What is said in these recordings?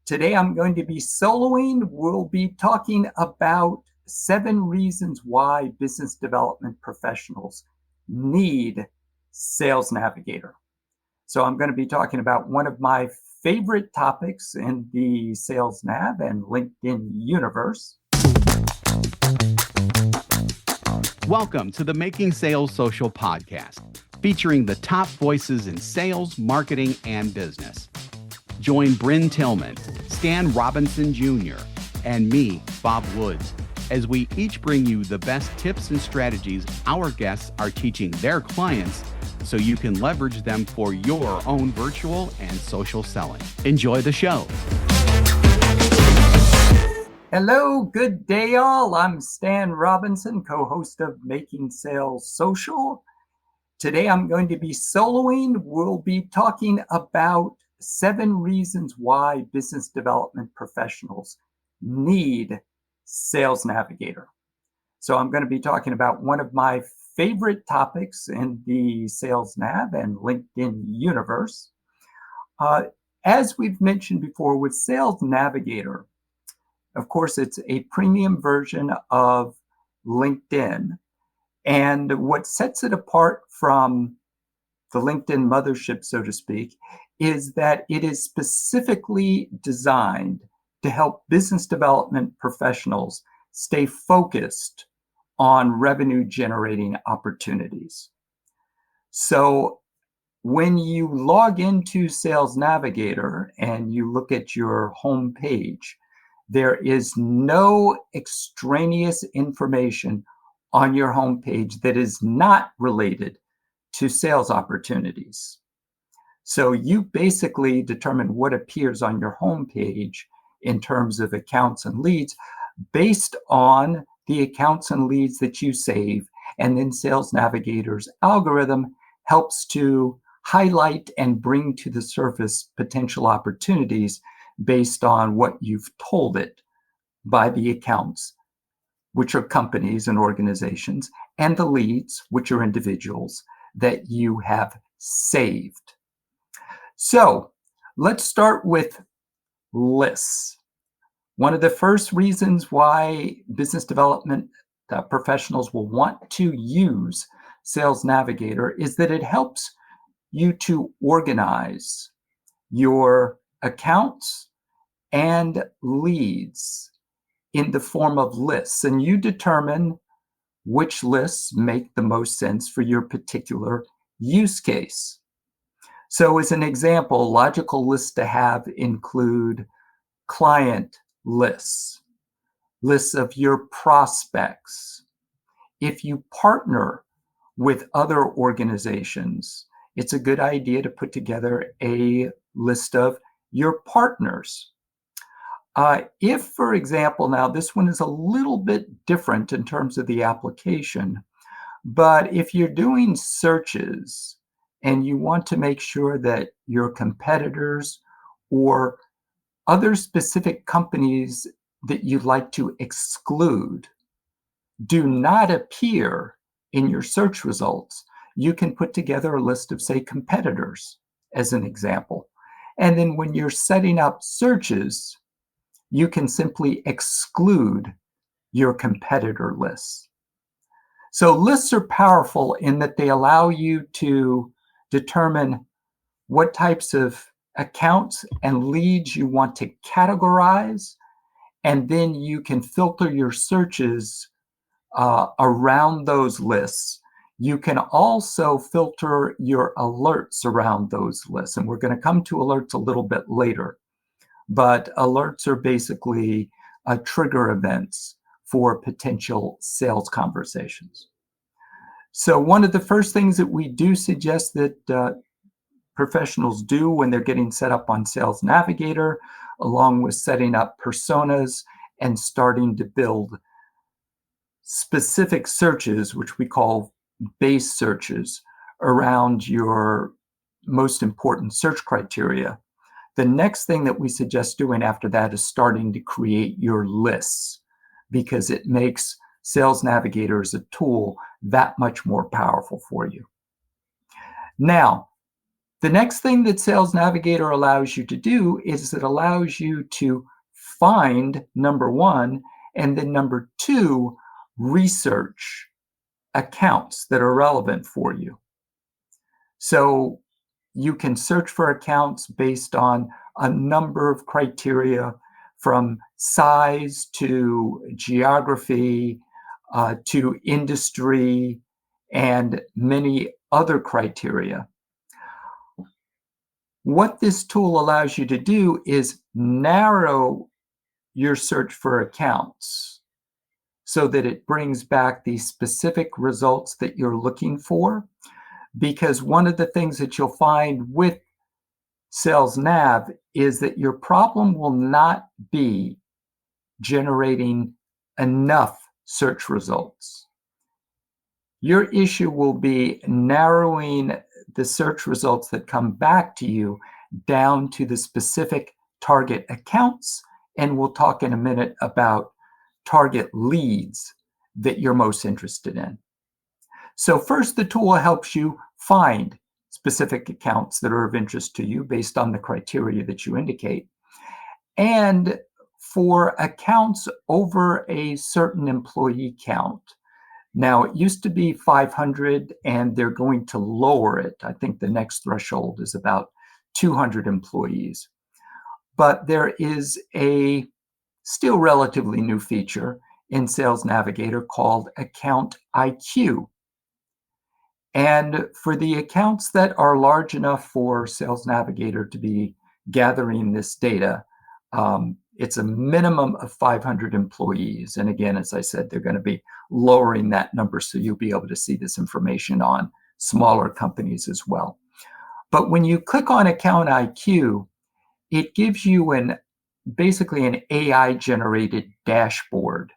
Today I'm going to be soloing. We'll be talking about 7 reasons why business development professionals need Sales Navigator. So I'm going to be talking about one of my favorite topics in the Sales Nav and LinkedIn universe. Welcome to the Making Sales Social podcast, featuring the top voices in sales, marketing, and business. Join Bryn Tillman, Stan Robinson Jr., and me, Bob Woods, as we each bring you the best tips and strategies our guests are teaching their clients so you can leverage them for your own virtual and social selling. Enjoy the show. Hello, good day all. I'm Stan Robinson, co-host of Making Sales Social. Today I'm going to be soloing. We'll be talking about 7 reasons why business development professionals need Sales Navigator. So I'm going to be talking about one of my favorite topics in the Sales Nav and LinkedIn universe. As we've mentioned before, with Sales Navigator, of course, it's a premium version of LinkedIn. And what sets it apart from the LinkedIn mothership, so to speak, is that it is specifically designed to help business development professionals stay focused on revenue generating opportunities. So when you log into Sales Navigator and you look at your home page, there is no extraneous information on your homepage that is not related to sales opportunities. So you basically determine what appears on your homepage in terms of accounts and leads based on the accounts and leads that you save, and then Sales Navigator's algorithm helps to highlight and bring to the surface potential opportunities based on what you've told it by the accounts, which are companies and organizations, and the leads, which are individuals that you have saved. So let's start with lists. One of the first reasons why business development professionals will want to use Sales Navigator is that it helps you to organize your accounts and leads in the form of lists, and you determine which lists make the most sense for your particular use case. So as an example, logical lists to have include client lists, lists of your prospects. If you partner with other organizations, it's a good idea to put together a list of your partners. If, for example, now this one is a little bit different in terms of the application, but if you're doing searches and you want to make sure that your competitors or other specific companies that you'd like to exclude do not appear in your search results, you can put together a list of, say, competitors as an example. And then when you're setting up searches, you can simply exclude your competitor lists. So lists are powerful in that they allow you to determine what types of accounts and leads you want to categorize, and then you can filter your searches around those lists. You can also filter your alerts around those lists, and we're going to come to alerts a little bit later. But alerts are basically trigger events for potential sales conversations. So one of the first things that we do suggest that professionals do when they're getting set up on Sales Navigator, along with setting up personas and starting to build specific searches, which we call base searches, around your most important search criteria. The next thing that we suggest doing after that is starting to create your lists, because it makes Sales Navigator as a tool that much more powerful for you. Now, The next thing that Sales Navigator allows you to do is it allows you to find, number one, and then number two, research accounts that are relevant for you. So you can search for accounts based on a number of criteria, from size to geography to industry and many other criteria. What this tool allows you to do is narrow your search for accounts so that it brings back the specific results that you're looking for. Because one of the things that you'll find with Sales Nav is that your problem will not be generating enough search results. Your issue will be narrowing the search results that come back to you down to the specific target accounts. And we'll talk in a minute about target leads that you're most interested in. So first, the tool helps you find specific accounts that are of interest to you based on the criteria that you indicate. And for accounts over a certain employee count, now it used to be 500 and they're going to lower it. I think the next threshold is about 200 employees. But there is a still relatively new feature in Sales Navigator called Account IQ. And for the accounts that are large enough for Sales Navigator to be gathering this data, it's a minimum of 500 employees. And again, as I said, they're going to be lowering that number so you'll be able to see this information on smaller companies as well. But when you click on Account IQ, it gives you basically an AI-generated dashboard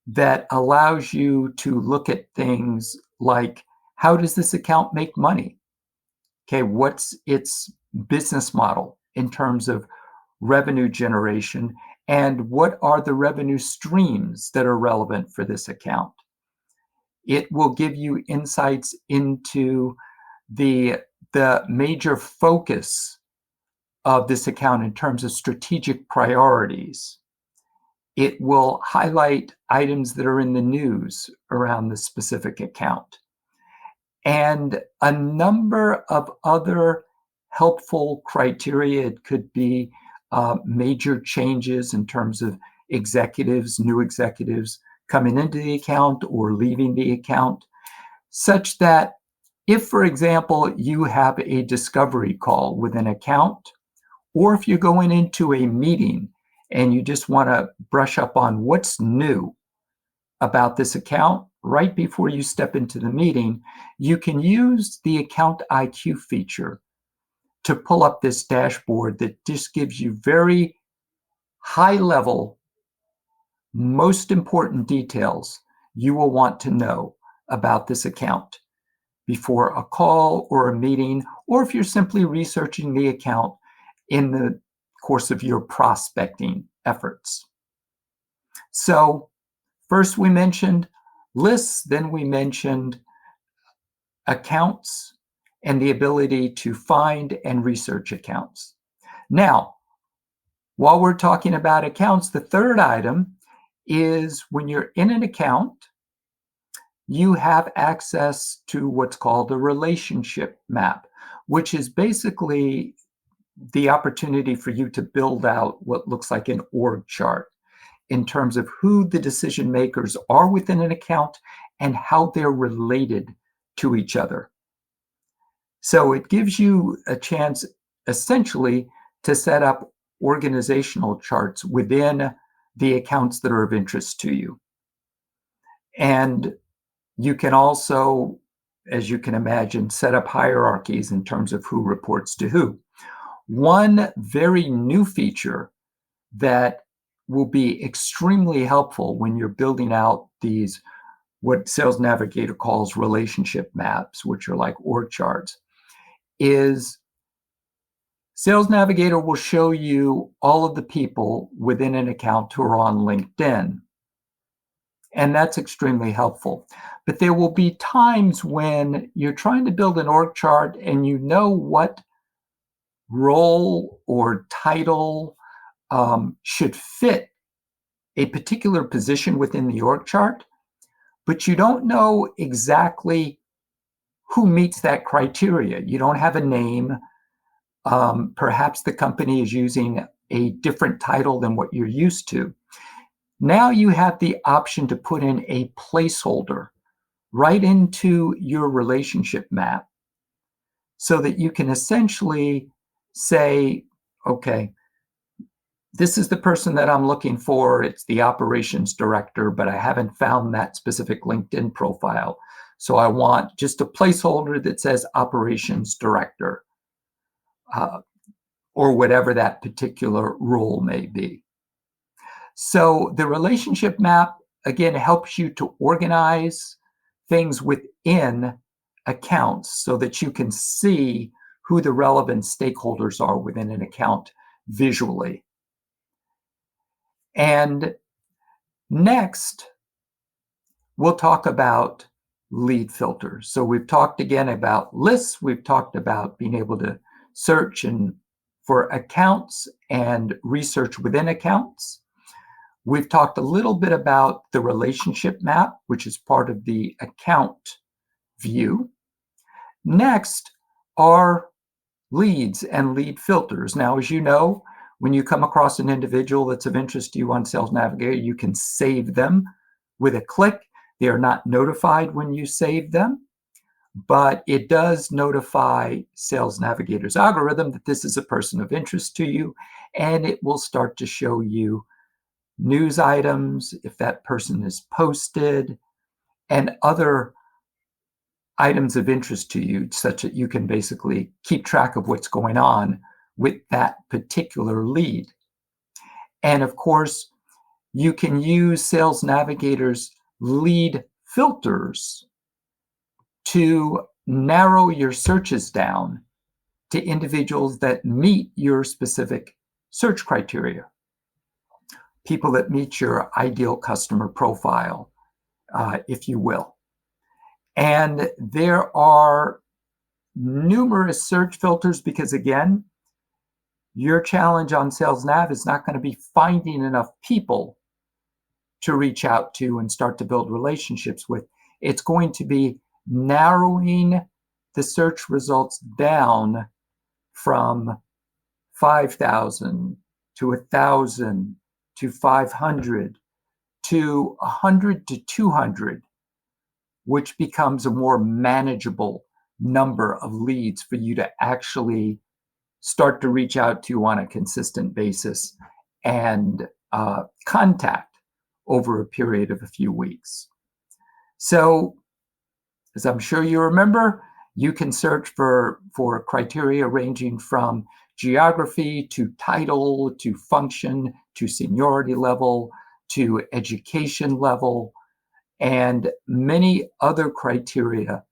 that allows you to look at things like, how does this account make money? Okay, what's its business model in terms of revenue generation, and what are the revenue streams that are relevant for this account? It will give you insights into the major focus of this account in terms of strategic priorities. It will highlight items that are in the news around the specific account, and a number of other helpful criteria. It could be major changes in terms of executives, new executives coming into the account or leaving the account, such that if, for example, you have a discovery call with an account, or if you're going into a meeting and you just want to brush up on what's new about this account right before you step into the meeting, you can use the Account IQ feature to pull up this dashboard that just gives you very high level, most important details you will want to know about this account before a call or a meeting, or if you're simply researching the account in the course of your prospecting efforts. So first we mentioned lists, then we mentioned accounts and the ability to find and research accounts. Now, while we're talking about accounts, the third item is when you're in an account, you have access to what's called a relationship map, which is basically the opportunity for you to build out what looks like an org chart in terms of who the decision makers are within an account and how they're related to each other. So it gives you a chance essentially to set up organizational charts within the accounts that are of interest to you. And you can also, as you can imagine, set up hierarchies in terms of who reports to who. One very new feature that will be extremely helpful when you're building out these, what Sales Navigator calls relationship maps, which are like org charts, is Sales Navigator will show you all of the people within an account who are on LinkedIn. And that's extremely helpful. But there will be times when you're trying to build an org chart and you know what role or title should fit a particular position within the org chart, but you don't know exactly who meets that criteria. You don't have a name. Perhaps the company is using a different title than what you're used to. Now you have the option to put in a placeholder right into your relationship map so that you can essentially say, okay, this is the person that I'm looking for. It's the operations director, but I haven't found that specific LinkedIn profile. So I want just a placeholder that says operations director, or whatever that particular role may be. So the relationship map, again, helps you to organize things within accounts so that you can see who the relevant stakeholders are within an account visually. And next, we'll talk about lead filters. So we've talked again about lists. We've talked about being able to search and for accounts and research within accounts. We've talked a little bit about the relationship map, which is part of the account view. Next are leads and lead filters. Now, as you know, when you come across an individual that's of interest to you on Sales Navigator, you can save them with a click. They are not notified when you save them, but it does notify Sales Navigator's algorithm that this is a person of interest to you, and it will start to show you news items, if that person is posted, and other items of interest to you, such that you can basically keep track of what's going on with that particular lead. And of course, you can use Sales Navigator's lead filters to narrow your searches down to individuals that meet your specific search criteria. People that meet your ideal customer profile, if you will. And there are numerous search filters because, again, your challenge on Sales Nav is not going to be finding enough people to reach out to and start to build relationships with. It's going to be narrowing the search results down from 5,000 to 1,000 to 500 to 100 to 200, which becomes a more manageable number of leads for you to actually start to reach out to on a consistent basis and contact over a period of a few weeks. So, as I'm sure you remember, you can search for criteria ranging from geography to title to function to seniority level to education level and many other criteria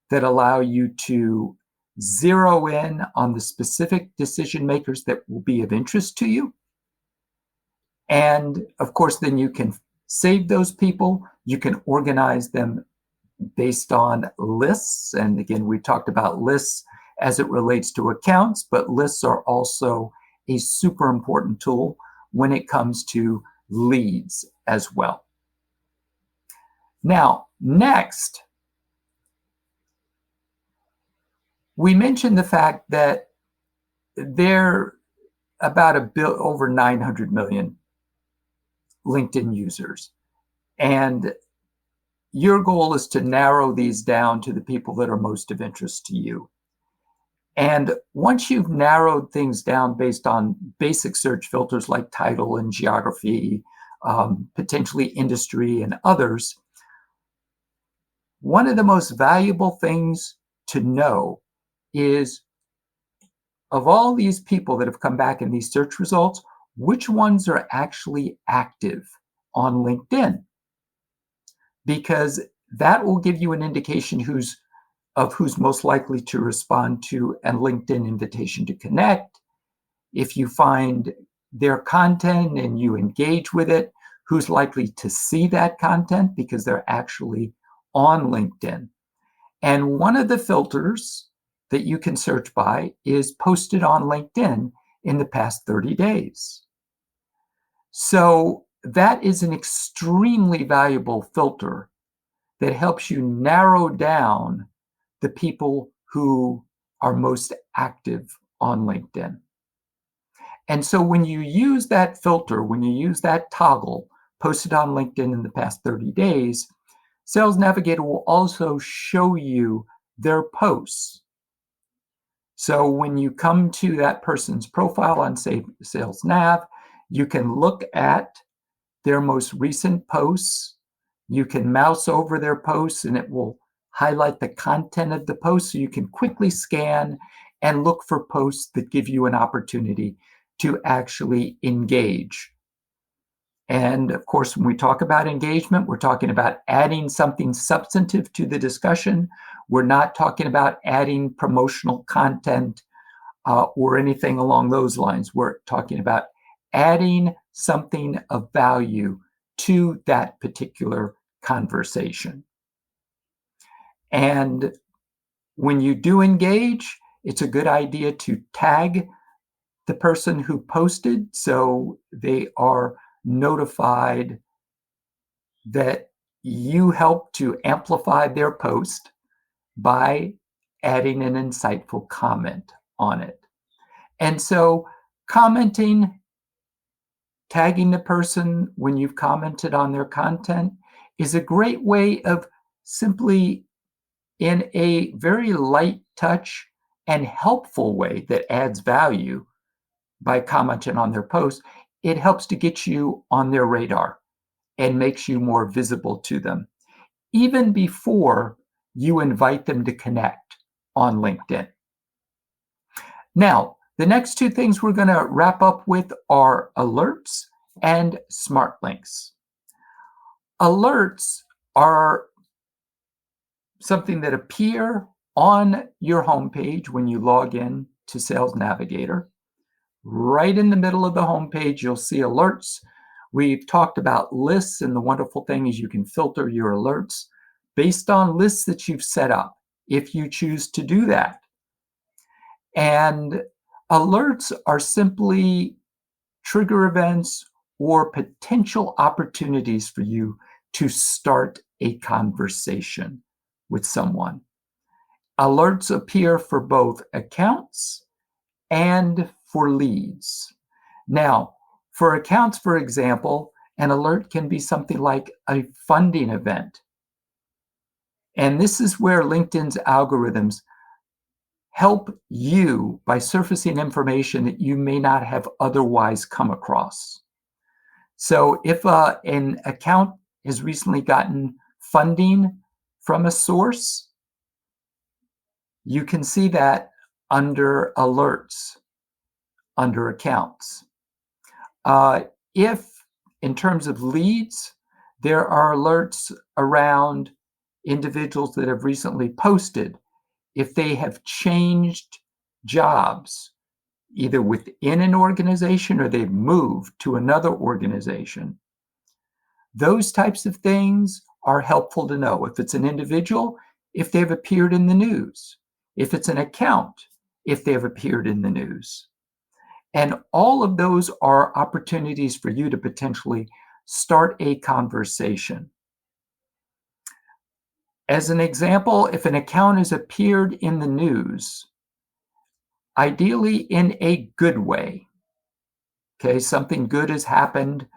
that allow you to zero in on the specific decision makers that will be of interest to you. And of course, then you can save those people. You can organize them based on lists. And again, we talked about lists as it relates to accounts, but lists are also a super important tool when it comes to leads as well. Now, next, we mentioned the fact that there are about over 900 million LinkedIn users. And your goal is to narrow these down to the people that are most of interest to you. And once you've narrowed things down based on basic search filters like title and geography, potentially industry and others, one of the most valuable things to know is, of all these people that have come back in these search results, which ones are actually active on LinkedIn? Because that will give you an indication who's most likely to respond to a LinkedIn invitation to connect. If you find their content and you engage with it, who's likely to see that content because they're actually on LinkedIn. And one of the filters that you can search by is posted on LinkedIn in the past 30 days. So that is an extremely valuable filter that helps you narrow down the people who are most active on LinkedIn. And so when you use that filter, when you use that toggle posted on LinkedIn in the past 30 days, Sales Navigator will also show you their posts. So when you come to that person's profile on Sales Nav, you can look at their most recent posts. You can mouse over their posts and it will highlight the content of the post so you can quickly scan and look for posts that give you an opportunity to actually engage. And of course, when we talk about engagement, we're talking about adding something substantive to the discussion. We're not talking about adding promotional content or anything along those lines. We're talking about adding something of value to that particular conversation. And when you do engage, it's a good idea to tag the person who posted so they are notified that you help to amplify their post by adding an insightful comment on it. And so commenting, tagging the person when you've commented on their content is a great way of simply, in a very light touch and helpful way that adds value by commenting on their post, it helps to get you on their radar and makes you more visible to them, even before you invite them to connect on LinkedIn. Now, the next two things we're going to wrap up with are alerts and smart links. Alerts are something that appear on your homepage when you log in to Sales Navigator. Right in the middle of the homepage, you'll see alerts. We've talked about lists, and the wonderful thing is you can filter your alerts based on lists that you've set up, if you choose to do that. And alerts are simply trigger events or potential opportunities for you to start a conversation with someone. Alerts appear for both accounts and for leads. Now, for accounts, for example, an alert can be something like a funding event. And this is where LinkedIn's algorithms help you by surfacing information that you may not have otherwise come across. So if an account has recently gotten funding from a source, you can see that under alerts, under accounts. If, in terms of leads, there are alerts around individuals that have recently posted, if they have changed jobs, either within an organization or they've moved to another organization, those types of things are helpful to know. If it's an individual, if they've appeared in the news. If it's an account, if they've appeared in the news. And all of those are opportunities for you to potentially start a conversation. As an example, if an account has appeared in the news, ideally in a good way, okay, something good has happened,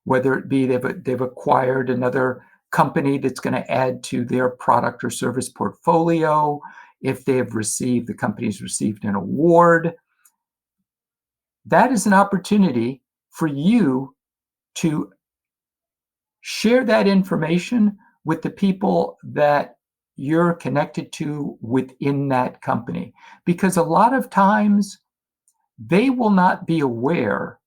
whether it be they've acquired another company that's going to add to their product or service portfolio, if the company's received an award, that is an opportunity for you to share that information with the people that you're connected to within that company. Because a lot of times they will not be aware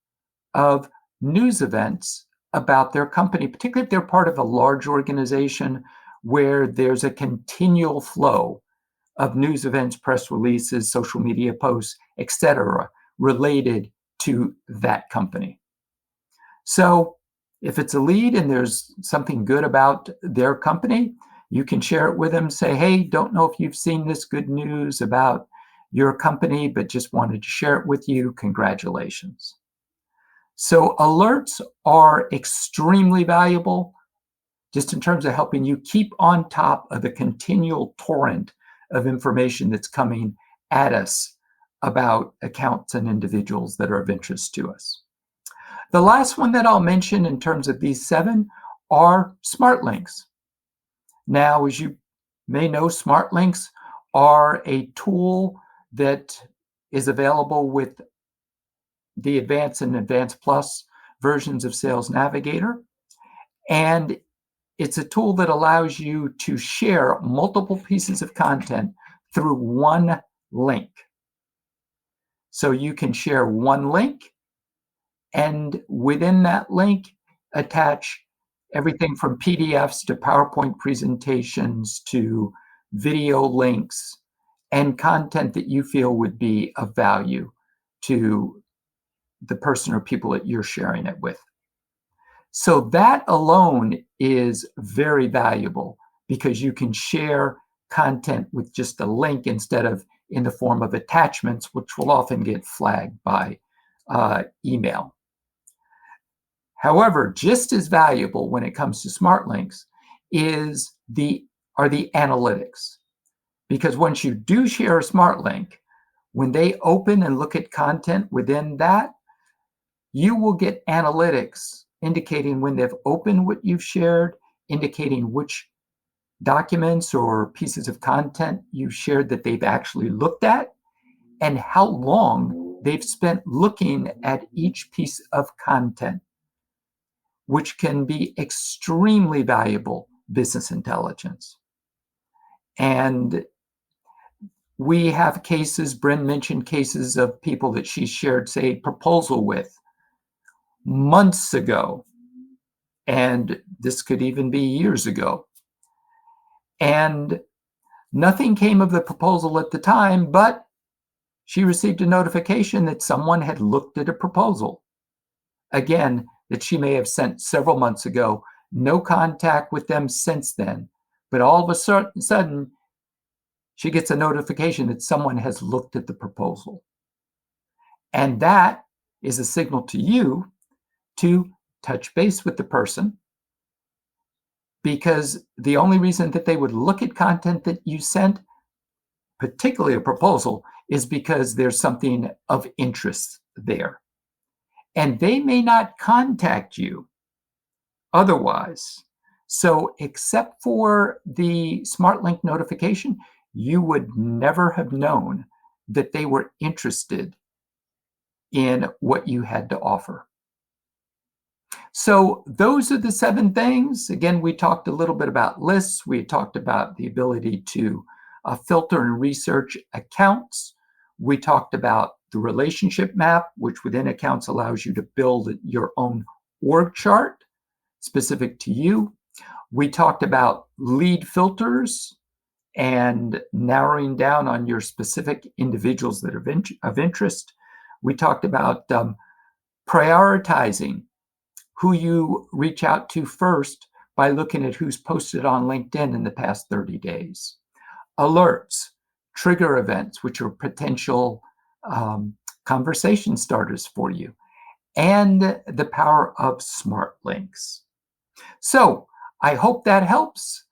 of news events about their company, particularly if they're part of a large organization where there's a continual flow of news events, press releases, social media posts, etc., related to that company. So if it's a lead and there's something good about their company, you can share it with them. Say, hey, don't know if you've seen this good news about your company, but just wanted to share it with you. Congratulations. So alerts are extremely valuable just in terms of helping you keep on top of the continual torrent of information that's coming at us about accounts and individuals that are of interest to us. The last one that I'll mention in terms of these 7 are smart links. Now, as you may know, smart links are a tool that is available with the Advanced and Advanced Plus versions of Sales Navigator. And it's a tool that allows you to share multiple pieces of content through one link. So you can share one link, and within that link, attach everything from PDFs to PowerPoint presentations to video links and content that you feel would be of value to the person or people that you're sharing it with. So that alone is very valuable because you can share content with just a link instead of in the form of attachments, which will often get flagged by email. However, just as valuable when it comes to smart links are the analytics. Because once you do share a smart link, when they open and look at content within that, you will get analytics indicating when they've opened what you've shared, indicating which documents or pieces of content you've shared that they've actually looked at, and how long they've spent looking at each piece of content, which can be extremely valuable business intelligence. And we have cases, Bryn mentioned cases of people that she shared, say, a proposal with months ago, and this could even be years ago. And nothing came of the proposal at the time, but she received a notification that someone had looked at a proposal. Again, that she may have sent several months ago, no contact with them since then. But all of a sudden, she gets a notification that someone has looked at the proposal. And that is a signal to you to touch base with the person, because the only reason that they would look at content that you sent, particularly a proposal, is because there's something of interest there. And they may not contact you otherwise. So except for the smart link notification, you would never have known that they were interested in what you had to offer. So those are the 7 things. Again, we talked a little bit about lists. We talked about the ability to filter and research accounts. We talked about the relationship map, which within accounts allows you to build your own org chart specific to you. We talked about lead filters and narrowing down on your specific individuals that are of interest. We talked about prioritizing who you reach out to first by looking at who's posted on LinkedIn in the past 30 days. Alerts, trigger events, which are potential conversation starters for you, and the power of smart links. So I hope that helps.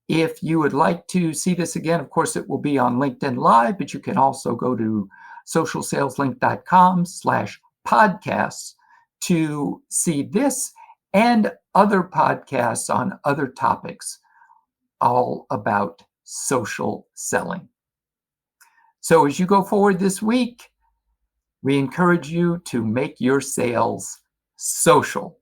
If you would like to see this again, of course, it will be on LinkedIn Live, but you can also go to socialsaleslink.com/podcasts to see this and other podcasts on other topics all about social selling. So as you go forward this week, we encourage you to make your sales social.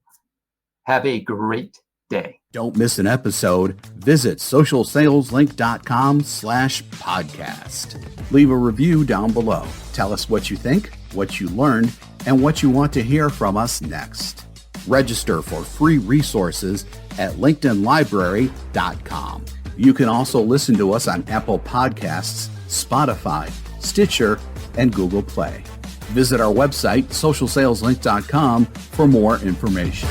Have a great day. Don't miss an episode. Visit socialsaleslink.com/podcast. Leave a review down below. Tell us what you think, what you learned, and what you want to hear from us next. Register for free resources at linkedinlibrary.com. You can also listen to us on Apple Podcasts, Spotify, Stitcher, and Google Play. Visit our website, socialsaleslink.com, for more information.